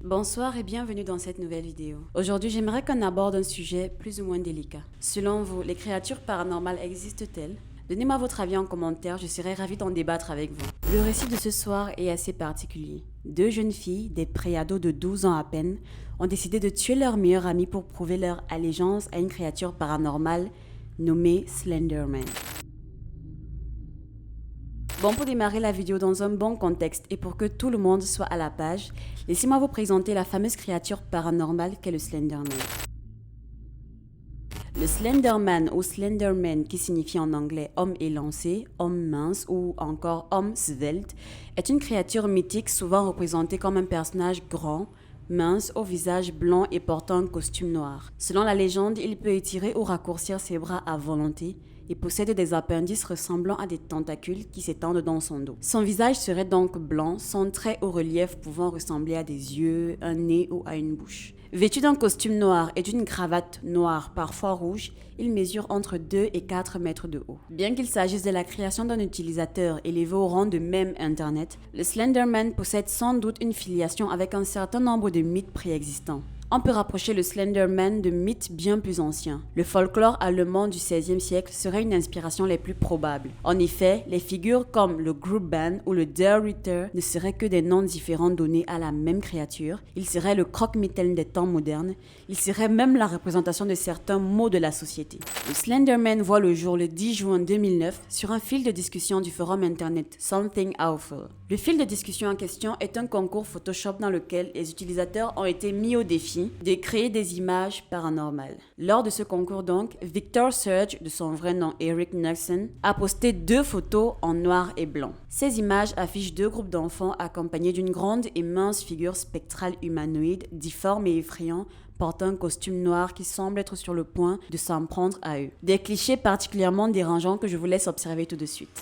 Bonsoir et bienvenue dans cette nouvelle vidéo. Aujourd'hui, j'aimerais qu'on aborde un sujet plus ou moins délicat. Selon vous, les créatures paranormales existent-elles? Donnez-moi votre avis en commentaire, je serai ravie d'en débattre avec vous. Le récit de ce soir est assez particulier. Deux jeunes filles, des préados de 12 ans à peine, ont décidé de tuer leur meilleure amie pour prouver leur allégeance à une créature paranormale nommée Slenderman. Bon, pour démarrer la vidéo dans un bon contexte et pour que tout le monde soit à la page, laissez-moi vous présenter la fameuse créature paranormale qu'est le Slenderman. Le Slenderman ou Slenderman, qui signifie en anglais homme élancé, homme mince ou encore homme svelte, est une créature mythique souvent représentée comme un personnage grand, mince, au visage blanc et portant un costume noir. Selon la légende, il peut étirer ou raccourcir ses bras à volonté et possède des appendices ressemblant à des tentacules qui s'étendent dans son dos. Son visage serait donc blanc, son trait au relief pouvant ressembler à des yeux, un nez ou à une bouche. Vêtu d'un costume noir et d'une cravate noire, parfois rouge, il mesure entre 2 et 4 mètres de haut. Bien qu'il s'agisse de la création d'un utilisateur élevé au rang de mème Internet, le Slenderman possède sans doute une filiation avec un certain nombre de mythes préexistants. On peut rapprocher le Slenderman de mythes bien plus anciens. Le folklore allemand du XVIe siècle serait une inspiration les plus probables. En effet, les figures comme le Grubban ou le Der Ritter ne seraient que des noms différents donnés à la même créature. Il serait le croque-mitaine des temps modernes. Il serait même la représentation de certains maux de la société. Le Slenderman voit le jour le 10 juin 2009 sur un fil de discussion du forum internet Something Awful. Le fil de discussion en question est un concours Photoshop dans lequel les utilisateurs ont été mis au défi de créer des images paranormales. Lors de ce concours donc, Victor Surge, de son vrai nom Eric Nelson, a posté 2 photos en noir et blanc. Ces images affichent 2 groupes d'enfants accompagnés d'une grande et mince figure spectrale humanoïde, difforme et effrayant, portant un costume noir qui semble être sur le point de s'en prendre à eux. Des clichés particulièrement dérangeants que je vous laisse observer tout de suite.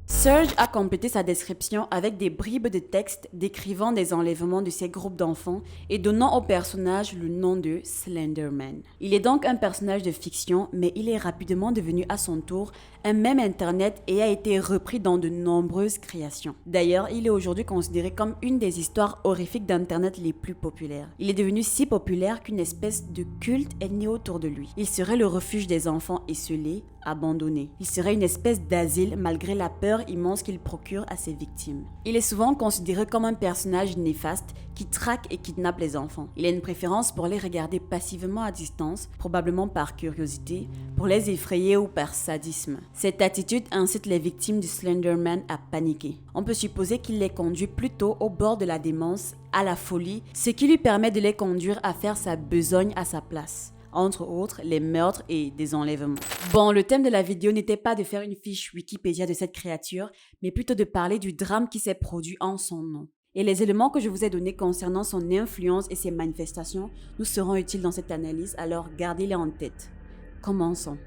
Surge a complété sa description avec des bribes de texte décrivant des enlèvements de ces groupes d'enfants et donnant au personnage le nom de Slenderman. Il est donc un personnage de fiction, mais il est rapidement devenu à son tour un mème internet et a été repris dans de nombreuses créations. D'ailleurs, il est aujourd'hui considéré comme une des histoires horrifiques d'internet les plus populaires. Il est devenu si populaire qu'une espèce de culte est né autour de lui. Il serait le refuge des enfants esseulés, abandonnés. Il serait une espèce d'asile malgré la peur immense qu'il procure à ses victimes. Il est souvent considéré comme un personnage néfaste qui traque et kidnappe les enfants. Il a une préférence pour les regarder passivement à distance, probablement par curiosité, pour les effrayer ou par sadisme. Cette attitude incite les victimes du Slenderman à paniquer. On peut supposer qu'il les conduit plutôt au bord de la démence, à la folie, ce qui lui permet de les conduire à faire sa besogne à sa place. Entre autres, les meurtres et des enlèvements. Bon, le thème de la vidéo n'était pas de faire une fiche Wikipédia de cette créature, mais plutôt de parler du drame qui s'est produit en son nom. Et les éléments que je vous ai donnés concernant son influence et ses manifestations nous seront utiles dans cette analyse, alors gardez-les en tête. Commençons.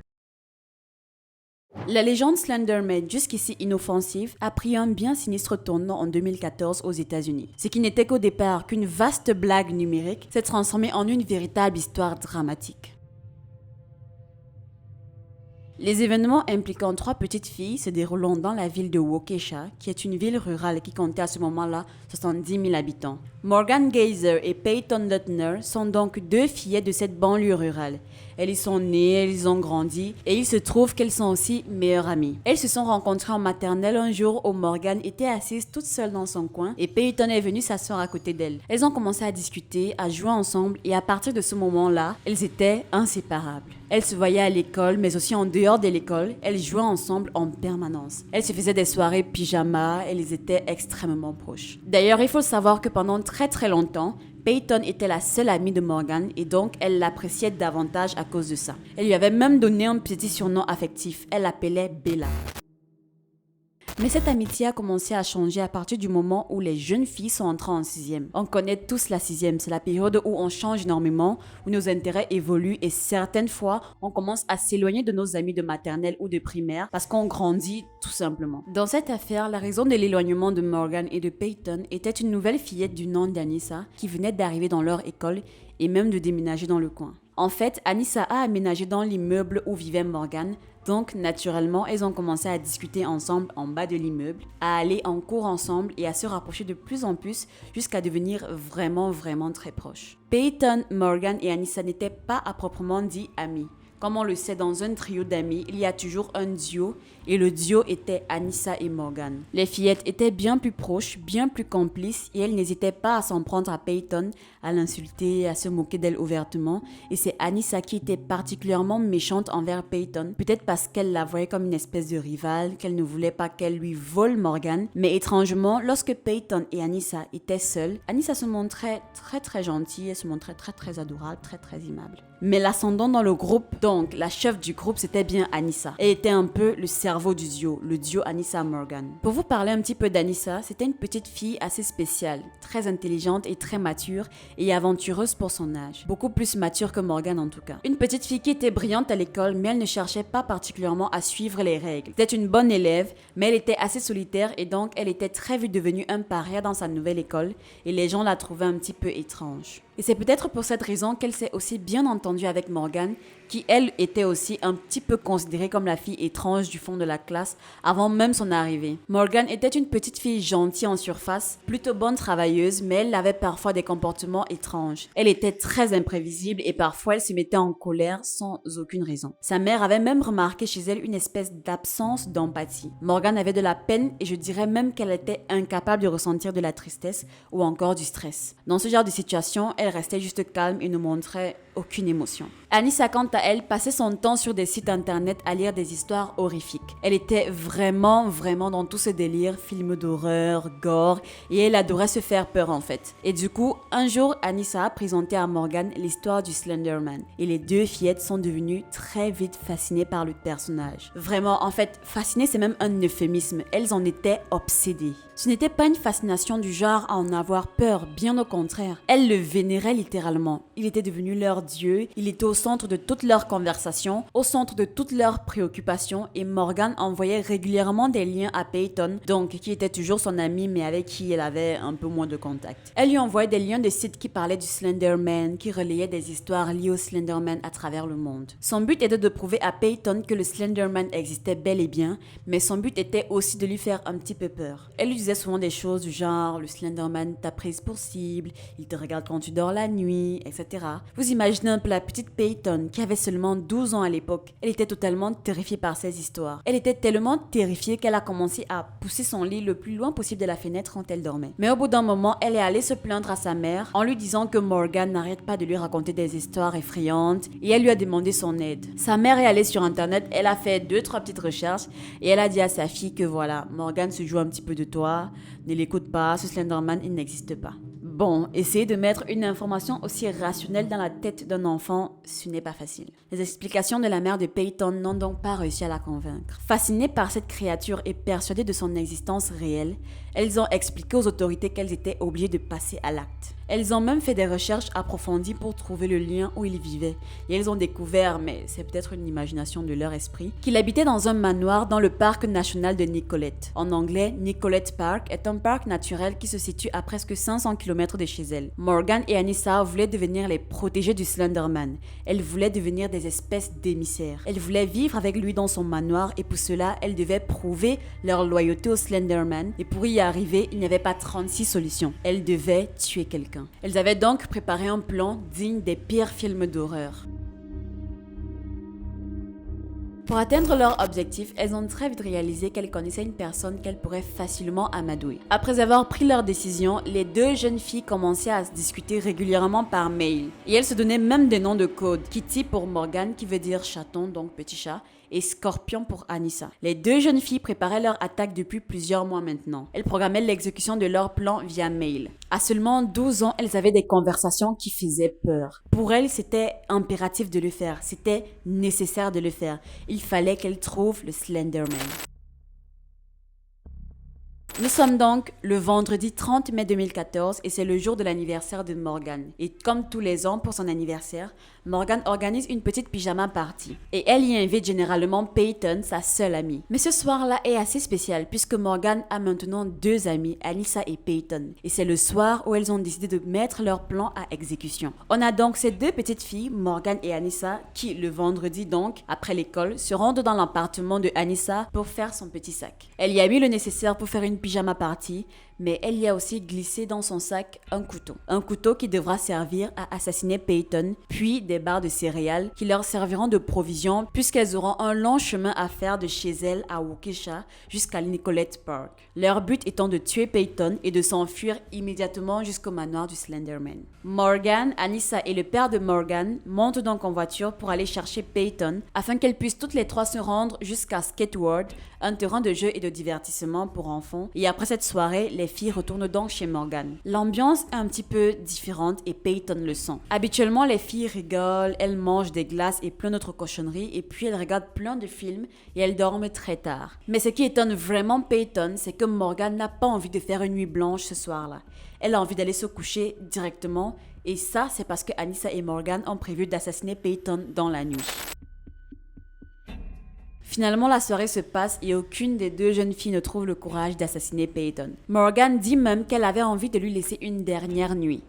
La légende Slenderman, jusqu'ici inoffensive, a pris un bien sinistre tournant en 2014 aux États-Unis. Ce qui n'était qu'au départ qu'une vaste blague numérique s'est transformé en une véritable histoire dramatique. Les événements impliquant 3 petites filles se déroulant dans la ville de Waukesha, qui est une ville rurale qui comptait à ce moment-là 70 000 habitants. Morgan Geyser et Peyton Lutner sont donc 2 fillettes de cette banlieue rurale. Elles y sont nées, elles y ont grandi, et il se trouve qu'elles sont aussi meilleures amies. Elles se sont rencontrées en maternelle un jour où Morgan était assise toute seule dans son coin et Peyton est venue s'asseoir à côté d'elle. Elles ont commencé à discuter, à jouer ensemble et à partir de ce moment-là, elles étaient inséparables. Elles se voyaient à l'école, mais aussi en dehors de l'école. Elles jouaient ensemble en permanence. Elles se faisaient des soirées pyjama, elles étaient extrêmement proches. D'ailleurs, il faut savoir que pendant très longtemps, Peyton était la seule amie de Morgan et donc elle l'appréciait davantage à cause de ça. Elle lui avait même donné un petit surnom affectif. Elle l'appelait Bella. Mais cette amitié a commencé à changer à partir du moment où les jeunes filles sont entrées en 6e. On connaît tous la 6e, c'est la période où on change énormément, où nos intérêts évoluent et certaines fois, on commence à s'éloigner de nos amis de maternelle ou de primaire parce qu'on grandit tout simplement. Dans cette affaire, la raison de l'éloignement de Morgan et de Peyton était une nouvelle fillette du nom d'Anissa qui venait d'arriver dans leur école et même de déménager dans le coin. En fait, Anissa a aménagé dans l'immeuble où vivait Morgan, donc naturellement, elles ont commencé à discuter ensemble en bas de l'immeuble, à aller en cours ensemble et à se rapprocher de plus en plus jusqu'à devenir vraiment très proches. Peyton, Morgan et Anissa n'étaient pas à proprement dit amis. Comme on le sait, dans un trio d'amis, il y a toujours un duo, et le duo était Anissa et Morgan. Les fillettes étaient bien plus proches, bien plus complices, et elles n'hésitaient pas à s'en prendre à Peyton, à l'insulter, à se moquer d'elle ouvertement, et c'est Anissa qui était particulièrement méchante envers Peyton, peut-être parce qu'elle la voyait comme une espèce de rivale, qu'elle ne voulait pas qu'elle lui vole Morgan, mais étrangement, lorsque Peyton et Anissa étaient seules, Anissa se montrait très gentille, elle se montrait très adorable, très aimable. Mais l'ascendant dans le groupe, donc la chef du groupe, c'était bien Anissa. Elle était un peu le cerveau du duo, le duo Anissa-Morgan. Pour vous parler un petit peu d'Anissa, c'était une petite fille assez spéciale, très intelligente et très mature et aventureuse pour son âge. Beaucoup plus mature que Morgan en tout cas. Une petite fille qui était brillante à l'école, mais elle ne cherchait pas particulièrement à suivre les règles. C'était une bonne élève, mais elle était assez solitaire et donc elle était très vite devenue un paria dans sa nouvelle école et les gens la trouvaient un petit peu étrange. Et c'est peut-être pour cette raison qu'elle s'est aussi bien entendue avec Morgan, qui elle était aussi un petit peu considérée comme la fille étrange du fond de la classe avant même son arrivée. Morgan était une petite fille gentille en surface, plutôt bonne travailleuse, mais elle avait parfois des comportements étranges. Elle était très imprévisible et parfois elle se mettait en colère sans aucune raison. Sa mère avait même remarqué chez elle une espèce d'absence d'empathie. Morgan avait de la peine et je dirais même qu'elle était incapable de ressentir de la tristesse ou encore du stress. Dans ce genre de situation, elle restait juste calme et ne montrait aucune émotion. Anissa, quant à elle, passait son temps sur des sites internet à lire des histoires horrifiques. Elle était vraiment dans tout ce délire, films d'horreur, gore, et elle adorait se faire peur en fait. Et du coup, un jour, Anissa a présenté à Morgan l'histoire du Slenderman. Et les deux fillettes sont devenues très vite fascinées par le personnage. Vraiment, en fait, fascinées c'est même un euphémisme. Elles en étaient obsédées. Ce n'était pas une fascination du genre à en avoir peur, bien au contraire. Elles le vénéraient littéralement. Il était devenu leur dieu, il était au centre de toutes leurs conversations, au centre de toutes leurs préoccupations et Morgan envoyait régulièrement des liens à Peyton, donc qui était toujours son amie mais avec qui elle avait un peu moins de contact. Elle lui envoyait des liens de sites qui parlaient du Slenderman, qui relayaient des histoires liées au Slenderman à travers le monde. Son but était de prouver à Peyton que le Slenderman existait bel et bien, mais son but était aussi de lui faire un petit peu peur. Elle lui disait souvent des choses du genre le Slenderman t'a prise pour cible, il te regarde quand tu dors la nuit, etc. Vous imaginez un peu la petite Peyton qui avait seulement 12 ans à l'époque. Elle était totalement terrifiée par ces histoires. Elle était tellement terrifiée qu'elle a commencé à pousser son lit le plus loin possible de la fenêtre quand elle dormait. Mais au bout d'un moment, elle est allée se plaindre à sa mère en lui disant que Morgan n'arrête pas de lui raconter des histoires effrayantes et elle lui a demandé son aide. Sa mère est allée sur internet, elle a fait 2-3 petites recherches et elle a dit à sa fille que voilà, Morgan se joue un petit peu de toi, ne l'écoute pas, ce Slenderman il n'existe pas. Bon, essayer de mettre une information aussi rationnelle dans la tête d'un enfant, ce n'est pas facile. Les explications de la mère de Peyton n'ont donc pas réussi à la convaincre. Fascinée par cette créature et persuadée de son existence réelle, elles ont expliqué aux autorités qu'elles étaient obligées de passer à l'acte. Elles ont même fait des recherches approfondies pour trouver le lien où il vivait. Et elles ont découvert, mais c'est peut-être une imagination de leur esprit, qu'il habitait dans un manoir dans le parc national de Nicollet. En anglais, Nicollet Park est un parc naturel qui se situe à presque 500 km de chez elles. Morgan et Anissa voulaient devenir les protégées du Slenderman. Elles voulaient devenir des espèces d'émissaires. Elles voulaient vivre avec lui dans son manoir et pour cela, elles devaient prouver leur loyauté au Slenderman. Et pour y arriver, il n'y avait pas 36 solutions. Elles devaient tuer quelqu'un. Elles avaient donc préparé un plan digne des pires films d'horreur. Pour atteindre leur objectif, elles ont très vite réalisé qu'elles connaissaient une personne qu'elles pourraient facilement amadouer. Après avoir pris leur décision, les deux jeunes filles commençaient à se discuter régulièrement par mail. Et elles se donnaient même des noms de code. Kitty pour Morgan, qui veut dire chaton, donc petit chat, et Scorpion pour Anissa. Les deux jeunes filles préparaient leur attaque depuis plusieurs mois maintenant. Elles programmaient l'exécution de leur plan via mail. À seulement 12 ans, elles avaient des conversations qui faisaient peur. Pour elles, c'était impératif de le faire. C'était nécessaire de le faire. Il fallait qu'elles trouvent le Slenderman. Nous sommes donc le vendredi 30 mai 2014 et c'est le jour de l'anniversaire de Morgan. Et comme tous les ans pour son anniversaire, Morgan organise une petite pyjama party. Et elle y invite généralement Peyton, sa seule amie. Mais ce soir-là est assez spécial puisque Morgan a maintenant deux amies, Anissa et Peyton. Et c'est le soir où elles ont décidé de mettre leur plan à exécution. On a donc ces deux petites filles, Morgan et Anissa, qui le vendredi donc, après l'école, se rendent dans l'appartement de Anissa pour faire son petit sac. Elle y a mis le nécessaire pour faire une pyjama party, mais elle y a aussi glissé dans son sac un couteau. Un couteau qui devra servir à assassiner Peyton, puis des barres de céréales qui leur serviront de provision puisqu'elles auront un long chemin à faire de chez elles à Waukesha jusqu'à Nicolette Park. Leur but étant de tuer Peyton et de s'enfuir immédiatement jusqu'au manoir du Slenderman. Morgan, Anissa et le père de Morgan montent donc en voiture pour aller chercher Peyton afin qu'elles puissent toutes les trois se rendre jusqu'à Skate World, un terrain de jeu et de divertissement pour enfants. Et après cette soirée, les filles retournent donc chez Morgan. L'ambiance est un petit peu différente et Peyton le sent. Habituellement, les filles rigolent, elles mangent des glaces et plein d'autres cochonneries et puis elles regardent plein de films et elles dorment très tard. Mais ce qui étonne vraiment Peyton, c'est que Morgan n'a pas envie de faire une nuit blanche ce soir-là. Elle a envie d'aller se coucher directement et ça, c'est parce que Anissa et Morgan ont prévu d'assassiner Peyton dans la nuit. Finalement, la soirée se passe et aucune des deux jeunes filles ne trouve le courage d'assassiner Peyton. Morgan dit même qu'elle avait envie de lui laisser une dernière nuit,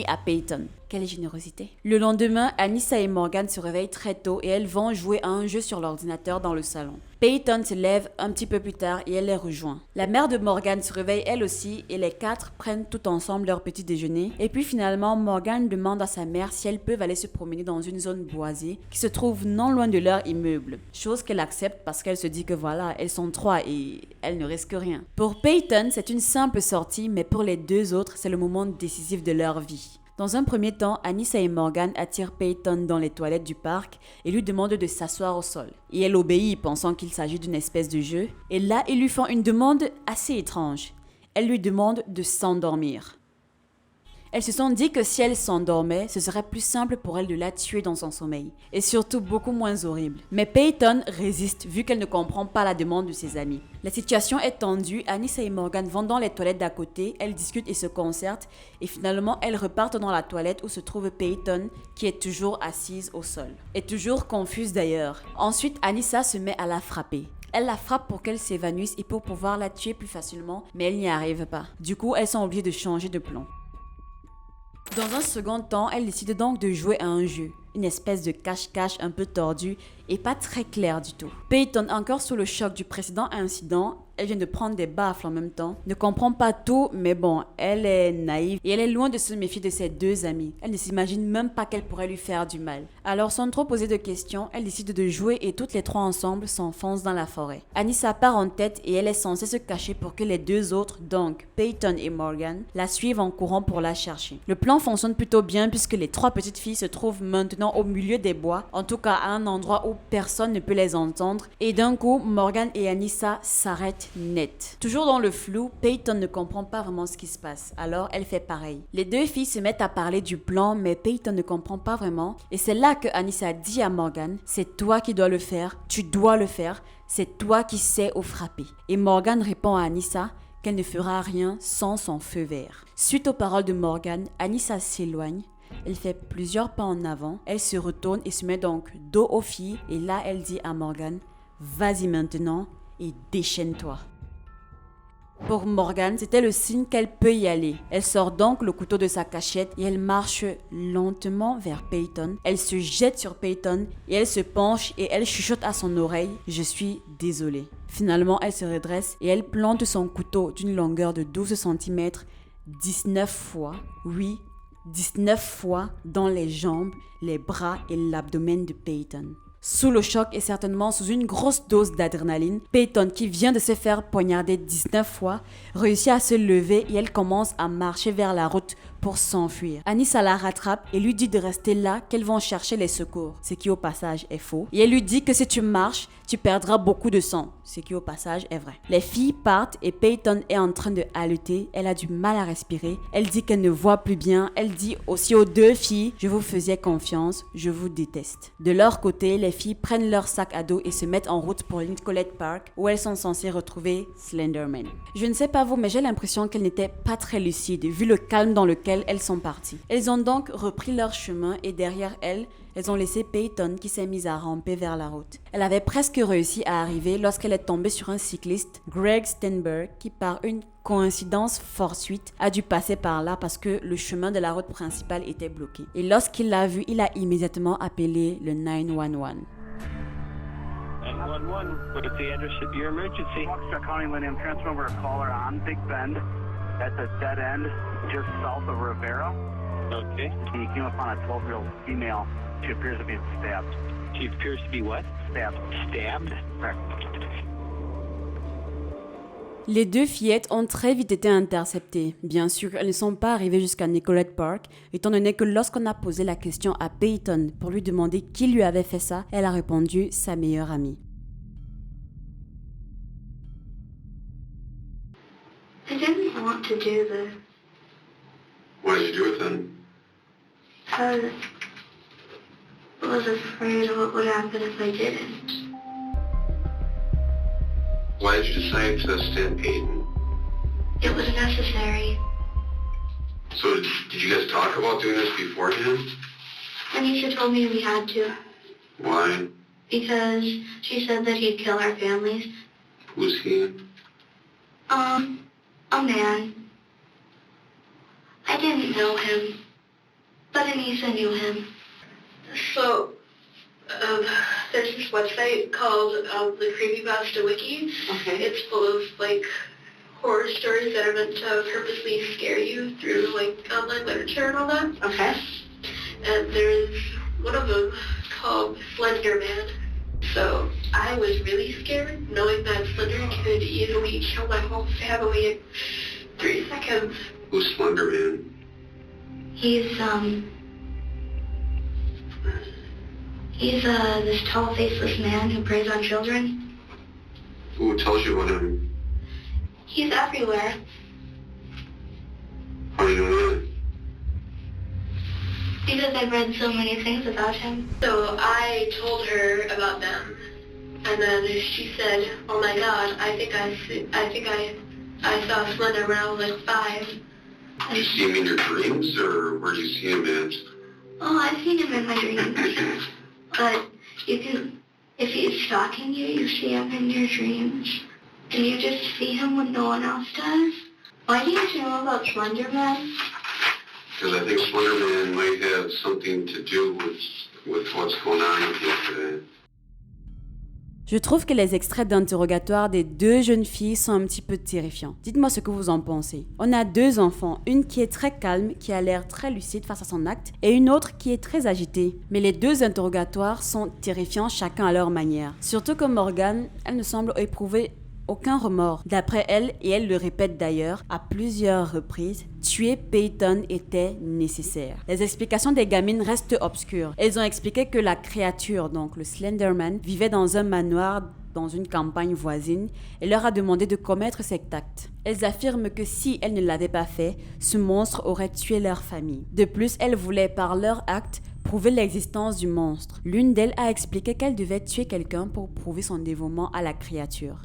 à Peyton. Quelle générosité. Le lendemain, Anissa et Morgan se réveillent très tôt et elles vont jouer à un jeu sur l'ordinateur dans le salon. Peyton se lève un petit peu plus tard et elle les rejoint. La mère de Morgan se réveille elle aussi et les quatre prennent tout ensemble leur petit déjeuner. Et puis finalement, Morgan demande à sa mère si elles peuvent aller se promener dans une zone boisée qui se trouve non loin de leur immeuble. Chose qu'elle accepte parce qu'elle se dit que voilà, elles sont trois et elles ne risquent rien. Pour Peyton, c'est une simple sortie, mais pour les deux autres, c'est le moment décisif de leur vie. Dans un premier temps, Anissa et Morgan attirent Peyton dans les toilettes du parc et lui demandent de s'asseoir au sol. Et elle obéit, pensant qu'il s'agit d'une espèce de jeu. Et là, ils lui font une demande assez étrange. Elle lui demande de s'endormir. Elles se sont dit que si elle s'endormait, ce serait plus simple pour elle de la tuer dans son sommeil. Et surtout beaucoup moins horrible. Mais Peyton résiste vu qu'elle ne comprend pas la demande de ses amis. La situation est tendue, Anissa et Morgan vont dans les toilettes d'à côté, elles discutent et se concertent. Et finalement, elles repartent dans la toilette où se trouve Peyton, qui est toujours assise au sol. Et toujours confuse d'ailleurs. Ensuite, Anissa se met à la frapper. Elle la frappe pour qu'elle s'évanouisse et pour pouvoir la tuer plus facilement, mais elle n'y arrive pas. Du coup, elles sont obligées de changer de plan. Dans un second temps, elle décide donc de jouer à un jeu, une espèce de cache-cache un peu tordu et pas très clair du tout. Peyton, encore sous le choc du précédent incident, elle vient de prendre des baffles en même temps, ne comprend pas tout, mais bon, elle est naïve et elle est loin de se méfier de ses deux amies. Elle ne s'imagine même pas qu'elle pourrait lui faire du mal. Alors, sans trop poser de questions, elle décide de jouer et toutes les trois ensemble s'enfoncent dans la forêt. Anissa part en tête et elle est censée se cacher pour que les deux autres, donc Peyton et Morgan, la suivent en courant pour la chercher. Le plan fonctionne plutôt bien puisque les trois petites filles se trouvent maintenant au milieu des bois, en tout cas à un endroit où personne ne peut les entendre. Et d'un coup, Morgan et Anissa s'arrêtent net. Toujours dans le flou, Peyton ne comprend pas vraiment ce qui se passe, alors elle fait pareil. Les deux filles se mettent à parler du plan, mais Peyton ne comprend pas vraiment. Et c'est là que Anissa dit à Morgan, c'est toi qui dois le faire, tu dois le faire, c'est toi qui sais où frapper. Et Morgan répond à Anissa qu'elle ne fera rien sans son feu vert. Suite aux paroles de Morgan, Anissa s'éloigne. Elle fait plusieurs pas en avant, elle se retourne et se met donc dos aux filles. Et là, elle dit à Morgan, vas-y maintenant et déchaîne-toi. Pour Morgan, c'était le signe qu'elle peut y aller. Elle sort donc le couteau de sa cachette et elle marche lentement vers Peyton. Elle se jette sur Peyton et elle se penche et elle chuchote à son oreille « Je suis désolée ». Finalement, elle se redresse et elle plante son couteau d'une longueur de 12 cm 19 fois, oui, 19 fois dans les jambes, les bras et l'abdomen de Peyton. Sous le choc et certainement sous une grosse dose d'adrénaline, Peyton, qui vient de se faire poignarder 19 fois, réussit à se lever et elle commence à marcher vers la route pour s'enfuir. Anissa la rattrape et lui dit de rester là, qu'elles vont chercher les secours, ce qui au passage est faux. Et elle lui dit que si tu marches, tu perdras beaucoup de sang, ce qui au passage est vrai. Les filles partent et Peyton est en train de haleter, elle a du mal à respirer, elle dit qu'elle ne voit plus bien, elle dit aussi aux deux filles « Je vous faisais confiance, je vous déteste ». De leur côté, les filles prennent leur sac à dos et se mettent en route pour Nicolette Park où elles sont censées retrouver Slenderman. Je ne sais pas vous, mais j'ai l'impression qu'elles n'étaient pas très lucides vu le calme dans lequel elles sont parties. Elles ont donc repris leur chemin et derrière elles ont laissé Peyton qui s'est mise à ramper vers la route. Elle avait presque réussi à arriver lorsqu'elle est tombée sur un cycliste, Greg Stenberg, qui par une coïncidence fortuite a dû passer par là parce que le chemin de la route principale était bloqué. Et lorsqu'il l'a vu, il a immédiatement appelé le 911. 911, what's the address of your emergency? Waukesha County, Lyndon, transfer over a caller on Big Bend. That's a dead end just south of Rivera. Okay. He came upon a 12-year-old female. She appears to be stabbed. She appears to be what? Stabbed. Stabbed? Correct. Les deux fillettes ont très vite été interceptées. Bien sûr, elles ne sont pas arrivées jusqu'à Nicolette Park, étant donné que lorsqu'on a posé la question à Peyton pour lui demander qui lui avait fait ça, elle a répondu sa meilleure amie. I didn't want to do this. Why did you do it then? I was afraid of what would happen if I didn't. Why did you decide to stab Peyton? It was necessary. So did you guys talk about doing this beforehand? Anisha told me we had to Why? because she said that he'd kill our families. Who's he? A man. I didn't know him, but Anissa knew him. So, there's this website called the Creepypasta Wiki. Okay. It's full of like horror stories that are meant to purposely scare you through like online literature and all that. Okay. And there's one of them called Slender Man. So I was really scared knowing that Slender could easily kill my whole family in 3 seconds. Who's Slender Man? He's this tall, faceless man who preys on children. Who tells you about him? He's everywhere. How do you know that? Because I've read so many things about him. So I told her about them, and then she said, "Oh my God, I think I saw Slender when I was like 5." Did you see him in your dreams, or where do you see him at? Oh, I've seen him in my dreams. But you can, if he's stalking you, you see him in your dreams, and you just see him when no one else does. Why do you know about Slender Man? Because I think Slender Man might have something to do with what's going on with you today. Je trouve que les extraits d'interrogatoire des deux jeunes filles sont un petit peu terrifiants. Dites-moi ce que vous en pensez. On a deux enfants, une qui est très calme, qui a l'air très lucide face à son acte, et une autre qui est très agitée. Mais les deux interrogatoires sont terrifiants chacun à leur manière. Surtout que Morgan, elle ne semble éprouver aucun remords. D'après elle, et elle le répète d'ailleurs à plusieurs reprises, tuer Peyton était nécessaire. Les explications des gamines restent obscures. Elles ont expliqué que la créature, donc le Slenderman, vivait dans un manoir dans une campagne voisine et leur a demandé de commettre cet acte. Elles affirment que si elles ne l'avaient pas fait, ce monstre aurait tué leur famille. De plus, elles voulaient par leur acte prouver l'existence du monstre. L'une d'elles a expliqué qu'elle devait tuer quelqu'un pour prouver son dévouement à la créature.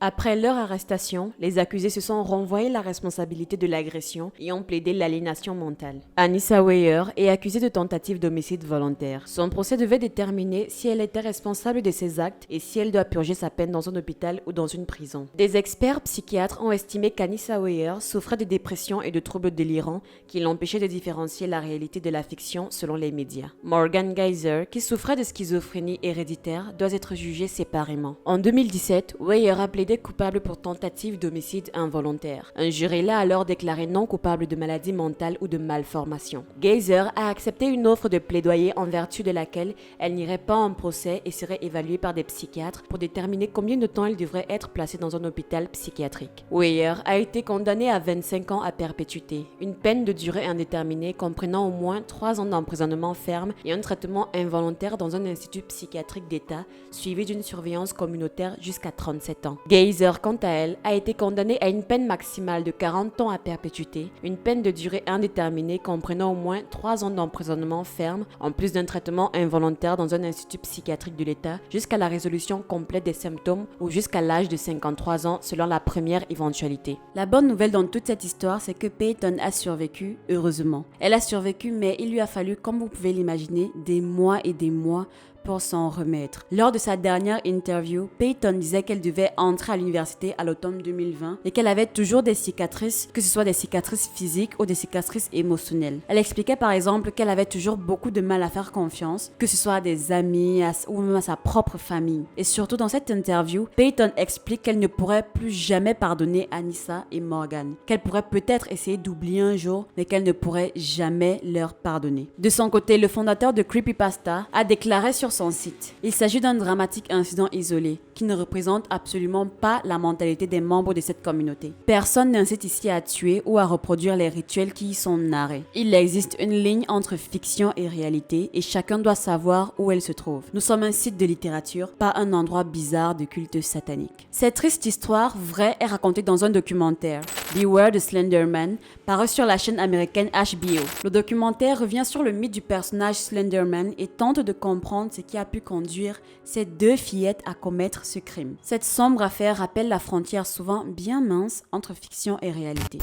Après leur arrestation, les accusés se sont renvoyés la responsabilité de l'agression et ont plaidé l'aliénation mentale. Anissa Weier est accusée de tentative d'homicide volontaire. Son procès devait déterminer si elle était responsable de ses actes et si elle doit purger sa peine dans un hôpital ou dans une prison. Des experts psychiatres ont estimé qu'Anissa Weier souffrait de dépression et de troubles délirants qui l'empêchaient de différencier la réalité de la fiction selon les médias. Morgan Geyser, qui souffrait de schizophrénie héréditaire, doit être jugé séparément. En 2017, Weier a plaidé plaidé coupable pour tentative d'homicide involontaire. Un jury l'a alors déclaré non coupable de maladie mentale ou de malformation. Geyser a accepté une offre de plaidoyer en vertu de laquelle elle n'irait pas en procès et serait évaluée par des psychiatres pour déterminer combien de temps elle devrait être placée dans un hôpital psychiatrique. Weyer a été condamné à 25 ans à perpétuité, une peine de durée indéterminée comprenant au moins 3 ans d'emprisonnement ferme et un traitement involontaire dans un institut psychiatrique d'État suivi d'une surveillance communautaire jusqu'à 37 ans. Geyser, quant à elle, a été condamnée à une peine maximale de 40 ans à perpétuité, une peine de durée indéterminée comprenant au moins 3 ans d'emprisonnement ferme, en plus d'un traitement involontaire dans un institut psychiatrique de l'État, jusqu'à la résolution complète des symptômes ou jusqu'à l'âge de 53 ans selon la première éventualité. La bonne nouvelle dans toute cette histoire, c'est que Payton a survécu, heureusement. Elle a survécu, mais il lui a fallu, comme vous pouvez l'imaginer, des mois et des mois pour s'en remettre. Lors de sa dernière interview, Payton disait qu'elle devait entrer à l'université à l'automne 2020 et qu'elle avait toujours des cicatrices, que ce soit des cicatrices physiques ou des cicatrices émotionnelles. Elle expliquait par exemple qu'elle avait toujours beaucoup de mal à faire confiance, que ce soit à des amis ou même à sa propre famille. Et surtout dans cette interview, Payton explique qu'elle ne pourrait plus jamais pardonner Anissa et Morgan, qu'elle pourrait peut-être essayer d'oublier un jour, mais qu'elle ne pourrait jamais leur pardonner. De son côté, le fondateur de Creepypasta a déclaré sur son site: il s'agit d'un dramatique incident isolé qui ne représente absolument pas la mentalité des membres de cette communauté. Personne n'incite ici à tuer ou à reproduire les rituels qui y sont narrés. Il existe une ligne entre fiction et réalité et chacun doit savoir où elle se trouve. Nous sommes un site de littérature, pas un endroit bizarre de culte satanique. Cette triste histoire vraie est racontée dans un documentaire, Beware the Slender Man, paru sur la chaîne américaine HBO. Le documentaire revient sur le mythe du personnage Slender Man et tente de comprendre ce qui a pu conduire ces deux fillettes à commettre ce crime. Cette sombre affaire rappelle la frontière souvent bien mince entre fiction et réalité.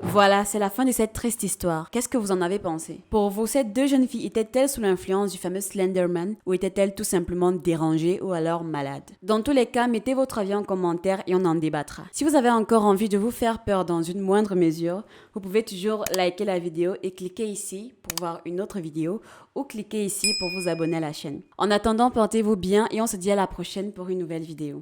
Voilà, c'est la fin de cette triste histoire. Qu'est-ce que vous en avez pensé? Pour vous, ces deux jeunes filles étaient-elles sous l'influence du fameux Slenderman ou étaient-elles tout simplement dérangées ou alors malades? Dans tous les cas, mettez votre avis en commentaire et on en débattra. Si vous avez encore envie de vous faire peur dans une moindre mesure, vous pouvez toujours liker la vidéo et cliquer ici pour voir une autre vidéo ou cliquer ici pour vous abonner à la chaîne. En attendant, portez-vous bien et on se dit à la prochaine pour une nouvelle vidéo.